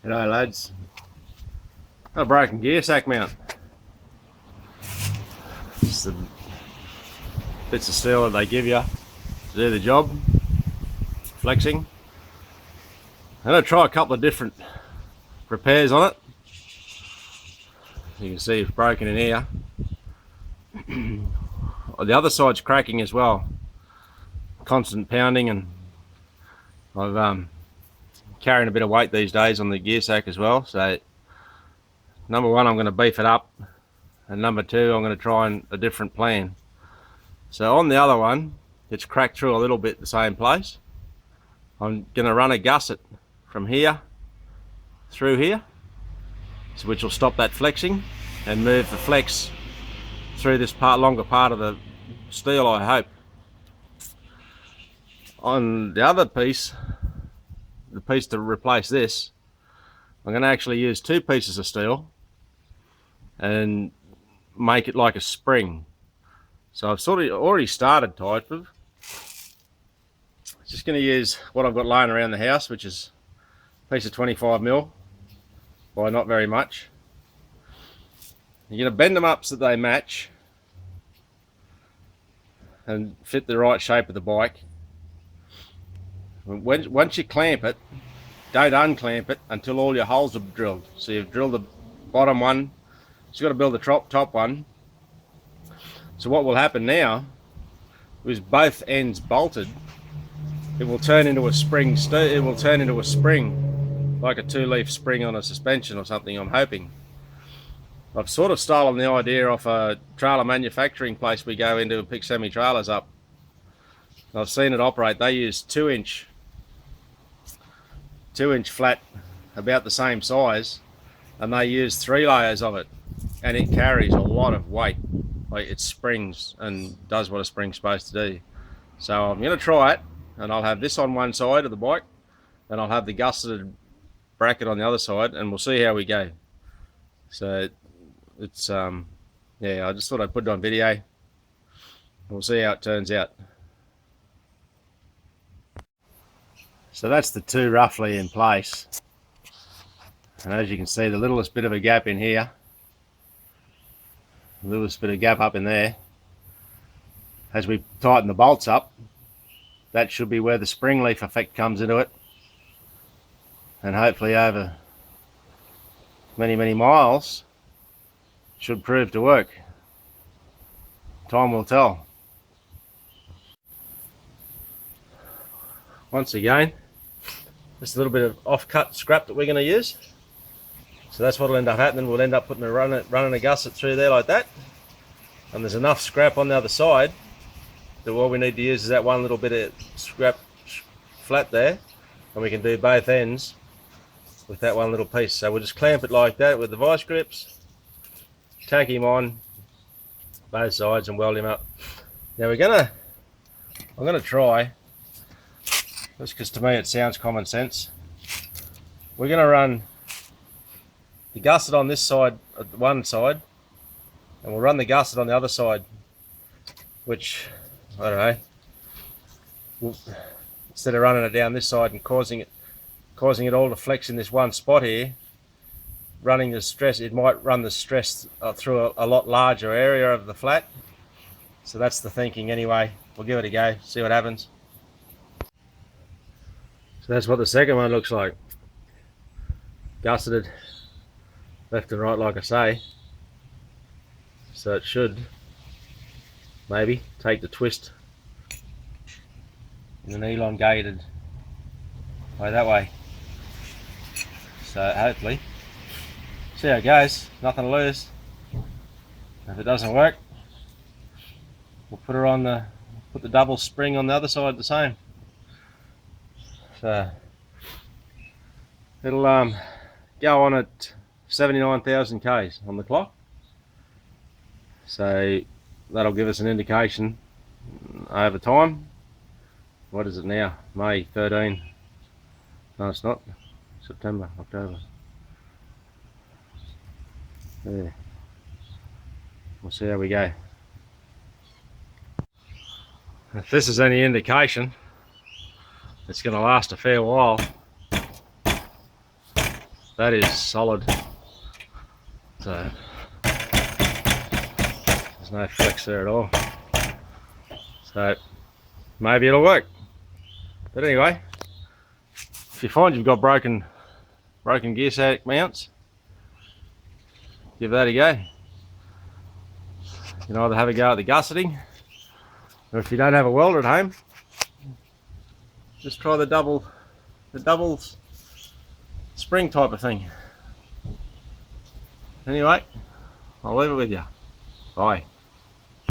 G'day lads. Got a broken gear sack mount. It's the bits of steel that they give you to do the job. Flexing. I'm going to try a couple of different repairs on it. You can see it's broken in here. The other side's cracking as well. Constant pounding, and I've carrying a bit of weight these days on the gear sack as well. So number one, I'm going to beef it up, and number two, I'm going to try a different plan. So on the other one, it's cracked through a little bit the same place. I'm going to run a gusset from here through here, which will stop that flexing and move the flex through this longer part of the steel, I hope. On the other piece, the piece to replace this, I'm going to actually use two pieces of steel and make it like a spring. So I've sort of already started type of. Just going to use what I've got lying around the house, which is a piece of 25mm by not very much. You're going to bend them up so that they match and fit the right shape of the bike. Once you clamp it, don't unclamp it until all your holes are drilled. So you've drilled the bottom one, so you've got to build the top one. So what will happen now is both ends bolted, it will turn into a spring. It will turn into a spring, like a two-leaf spring on a suspension or something, I'm hoping. I've sort of stolen the idea off a trailer manufacturing place we go into and pick semi-trailers up. I've seen it operate. They use 2-inch flat, about the same size, and they use 3 layers of it, and it carries a lot of weight. Like, it springs and does what a spring's supposed to do. So I'm going to try it, and I'll have this on one side of the bike, and I'll have the gusseted bracket on the other side, and we'll see how we go. So it's yeah, I just thought I'd put it on video, and we'll see how it turns out. So that's the two roughly in place, and as you can see, the littlest bit of a gap in here, the littlest bit of gap up in there. As we tighten the bolts up, that should be where the spring leaf effect comes into it, and hopefully over many miles should prove to work. Time will tell. Once again, just a little bit of off-cut scrap that we're going to use. So that's what will end up happening. We'll end up putting running a gusset through there like that. And there's enough scrap on the other side that all we need to use is that one little bit of scrap flat there. And we can do both ends with that one little piece. So we'll just clamp it like that with the vice grips, tack him on both sides and weld him up. Now I'm gonna try, just because to me it sounds common sense, we're going to run the gusset on this side, one side, and we'll run the gusset on the other side, which, I don't know, instead of running it down this side and causing it all to flex in this one spot here, running the stress, it might run the stress through a lot larger area of the flat. So that's the thinking anyway. We'll give it a go, see what happens. So that's what the second one looks like. Gusseted left and right, like I say. So it should maybe take the twist in an elongated way that way. So hopefully, see how it goes, nothing to lose. If it doesn't work, we'll put the double spring on the other side the same. So it'll go on at 79,000 Ks on the clock. So that'll give us an indication over time. What is it now? May 13. No, it's not. September, October. There. We'll see how we go. If this is any indication, it's going to last a fair while. That is solid. So there's no flex there at all. So maybe it'll work. But anyway, if you find you've got broken gear static mounts, give that a go. You can either have a go at the gusseting, or if you don't have a welder at home, just try the double spring type of thing. Anyway, I'll leave it with you. Bye.